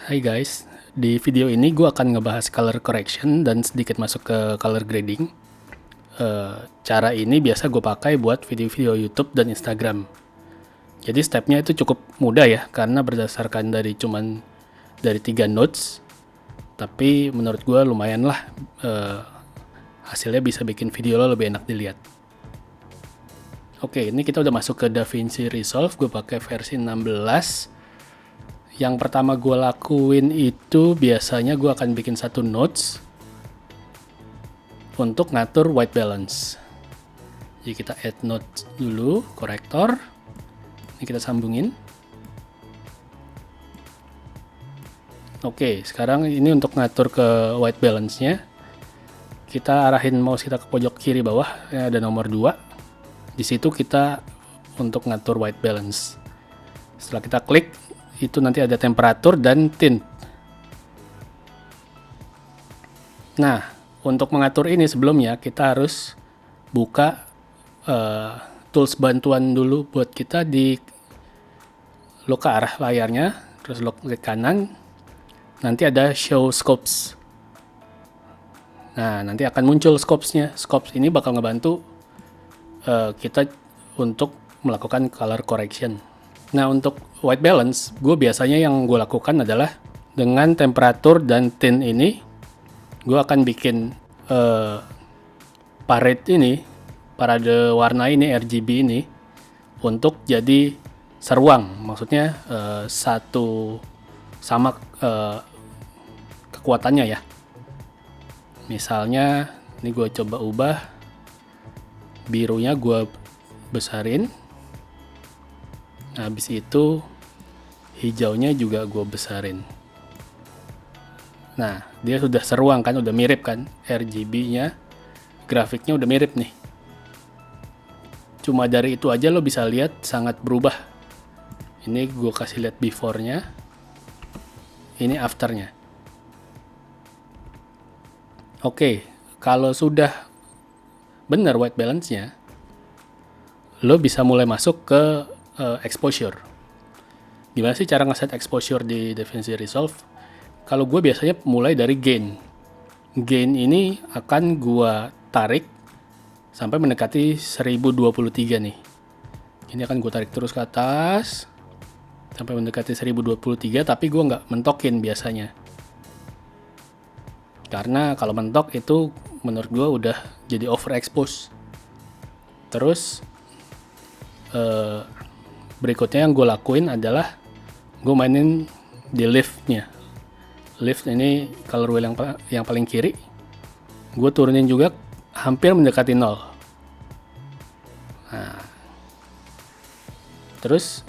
Hai guys, di video ini gue akan ngebahas color correction dan sedikit masuk ke color grading. Cara ini biasa gue pakai buat video-video YouTube dan Instagram. Jadi stepnya itu cukup mudah ya, karena berdasarkan dari 3 notes. Tapi menurut gue lumayan lah, hasilnya bisa bikin video lo lebih enak dilihat. Oke, ini kita udah masuk ke DaVinci Resolve, gue pakai versi 16. Yang pertama gue lakuin itu biasanya gue akan bikin satu notes untuk ngatur white balance. Jadi kita add notes dulu, korektor. Ini kita sambungin. Oke, sekarang ini untuk ngatur ke white balance-nya. Kita arahin mouse kita ke pojok kiri bawah, ada nomor 2. Di situ kita untuk ngatur white balance. Setelah kita klik, itu nanti ada temperatur dan tint. Nah, untuk mengatur ini sebelumnya kita harus buka tools bantuan dulu buat kita di lo ke arah layarnya, terus lo klik kanan, nanti ada show scopes. Nah, nanti akan muncul scopes-nya. Scopes ini bakal ngebantu kita untuk melakukan color correction. Nah, untuk white balance, gue biasanya yang gue lakukan adalah dengan temperatur dan tint ini, gue akan bikin parade warna ini, RGB ini, untuk jadi seruang. Maksudnya satu sama kekuatannya ya. Misalnya, ini gue coba ubah, birunya gue besarin. Habis itu hijaunya juga gue besarin. Nah, dia sudah seruang kan, udah mirip kan, RGB-nya, grafiknya udah mirip nih. Cuma dari itu aja lo bisa lihat sangat berubah. Ini gue kasih lihat before-nya, ini after-nya. Oke, kalau sudah benar white balance-nya, lo bisa mulai masuk ke exposure. Gimana sih cara ngeset exposure di DaVinci Resolve? Kalau gue biasanya mulai dari gain. Gain ini akan gue tarik sampai mendekati 1023 nih. Ini akan gue tarik terus ke atas sampai mendekati 1023, tapi gue nggak mentokin biasanya. Karena kalau mentok itu menurut gue udah jadi overexpose. Terus berikutnya yang gue lakuin adalah gue mainin di lift-nya. Lift ini color wheel yang paling kiri. Gue turunin juga hampir mendekati 0. Nah, terus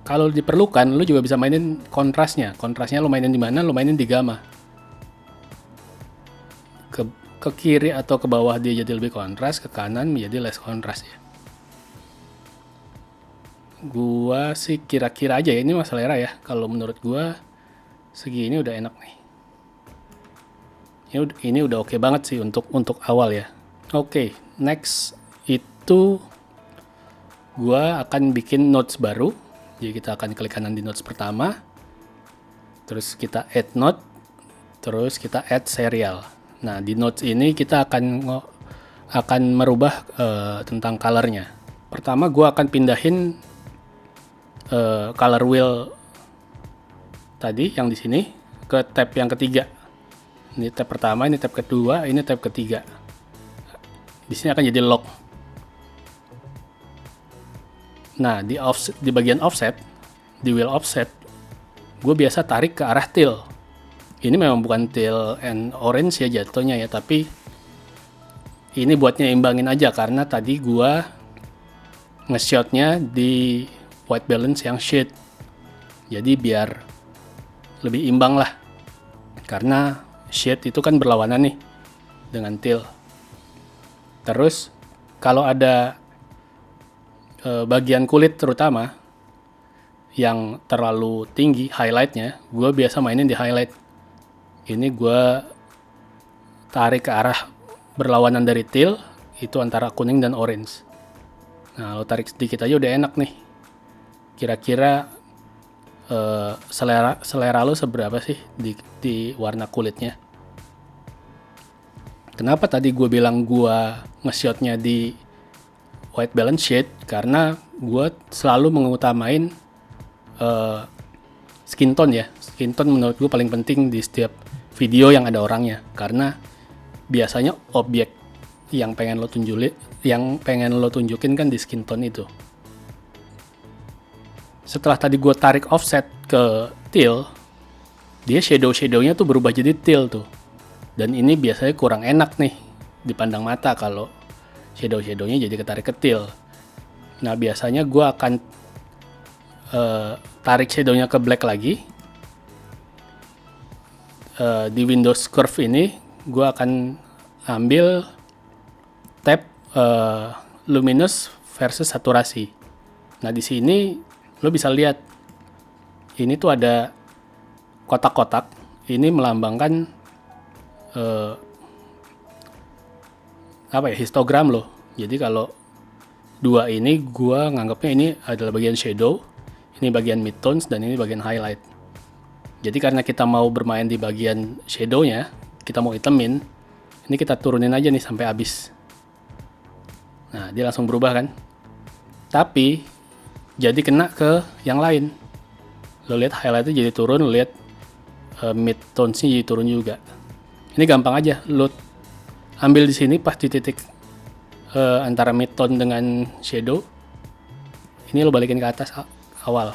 kalau diperlukan, lu juga bisa mainin kontrasnya. Kontrasnya lu mainin di mana? Lu mainin di gamma. Ke kiri atau ke bawah dia jadi lebih kontras, ke kanan menjadi less kontras ya. Gua sih kira-kira aja ya, ini masalah selera ya. Kalau menurut gua segini udah enak nih. Ini udah oke banget sih untuk awal ya. Oke, next itu gua akan bikin notes baru. Jadi kita akan klik kanan di notes pertama. Terus kita add note. Terus kita add serial. Nah, di notes ini kita akan merubah tentang colornya. Pertama gua akan pindahin color wheel tadi yang di sini ke tab yang ketiga. Ini tab pertama, ini tab kedua, ini tab ketiga. Di sini akan jadi lock. Nah, di bagian offset, di wheel offset, gue biasa tarik ke arah teal. Ini memang bukan teal and orange ya jatuhnya ya, tapi ini buatnya imbangin aja karena tadi gue nge-shotnya di white balance yang shade. Jadi biar lebih imbang lah. Karena shade itu kan berlawanan nih dengan teal. Terus kalau ada bagian kulit terutama yang terlalu tinggi highlightnya, gue biasa mainin di highlight. Ini gue tarik ke arah berlawanan dari teal, itu antara kuning dan orange. Nah, lo tarik sedikit aja udah enak nih. Kira-kira selera lo seberapa sih di warna kulitnya. Kenapa tadi gue bilang gue nge-shotnya di white balance shade? Karena gue selalu mengutamain skin tone ya. Skin tone menurut gue paling penting di setiap video yang ada orangnya. Karena biasanya objek yang pengen lo tunjukin kan di skin tone itu. Setelah tadi gue tarik offset ke teal, dia shadow-shadownya tuh berubah jadi teal tuh. Dan ini biasanya kurang enak nih dipandang mata kalau shadow-shadownya jadi ketarik ke teal. Nah biasanya gue akan tarik shadownya ke black lagi. Di Windows Curve ini gue akan ambil tab luminous versus saturasi. Nah di sini lo bisa lihat ini tuh ada kotak-kotak. Ini melambangkan histogram loh. Jadi kalau dua ini gue nganggapnya ini adalah bagian shadow, ini bagian midtones, dan ini bagian highlight. Jadi karena kita mau bermain di bagian shadownya, kita mau hitamin, ini kita turunin aja nih sampai habis. Nah dia langsung berubah kan. Tapi jadi kena ke yang lain. Lo lihat highlightnya jadi turun, lo lihat midtonesnya jadi turun juga. Ini gampang aja, lo ambil di sini pas di titik antara midtone dengan shadow. Ini lo balikin ke atas awal.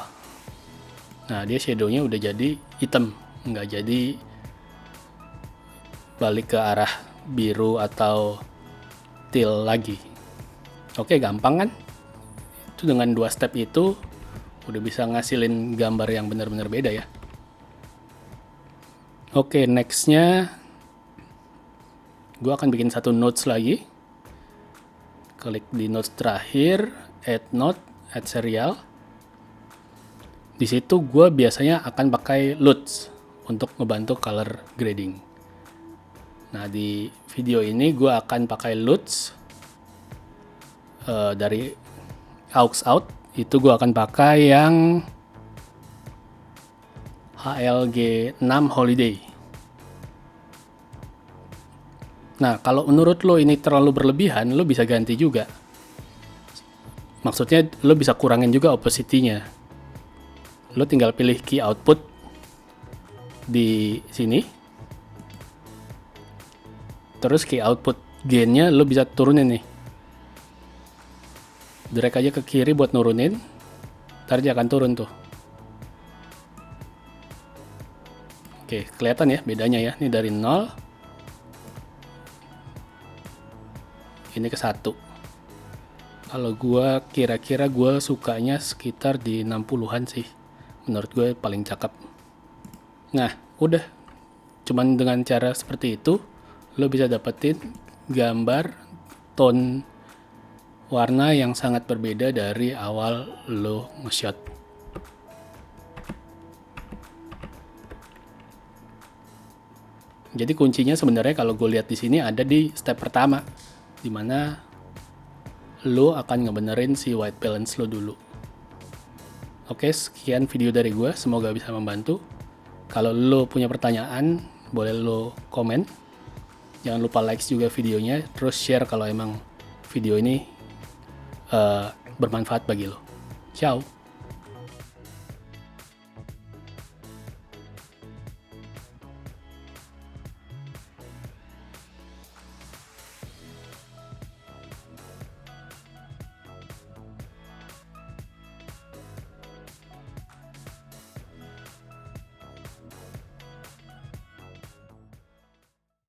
Nah dia shadownya udah jadi hitam, nggak jadi balik ke arah biru atau teal lagi. Oke, gampang kan? Itu dengan 2 step itu udah bisa ngasilin gambar yang benar-benar beda ya. Oke, nextnya gue akan bikin satu notes lagi. Klik di notes terakhir, add note, add serial. Di situ gue biasanya akan pakai LUTs untuk ngebantu color grading. Nah di video ini gue akan pakai LUTs dari aux out. Itu gue akan pakai yang HLG 6 Holiday. Nah, kalau menurut lo ini terlalu berlebihan, lo bisa ganti juga. Maksudnya, lo bisa kurangin juga opacity-nya. Lo tinggal pilih key output di sini. Terus key output gain-nya lo bisa turunin nih. Drag aja ke kiri buat nurunin. Ntar dia akan turun tuh. Oke, kelihatan ya bedanya ya. Ini dari 0. Ini ke 1. Kalau gue kira-kira gue sukanya sekitar di 60-an sih. Menurut gue paling cakep. Nah, udah. Cuman dengan cara seperti itu, lo bisa dapetin gambar tone warna yang sangat berbeda dari awal lo nge-shot. Jadi kuncinya sebenarnya kalau gue lihat di sini ada di step pertama, dimana lo akan ngebenerin si white balance lo dulu. Oke, sekian video dari gue, semoga bisa membantu. Kalau lo punya pertanyaan, boleh lo komen. Jangan lupa like juga videonya, terus share kalau emang video ini bermanfaat bagi lo. Ciao.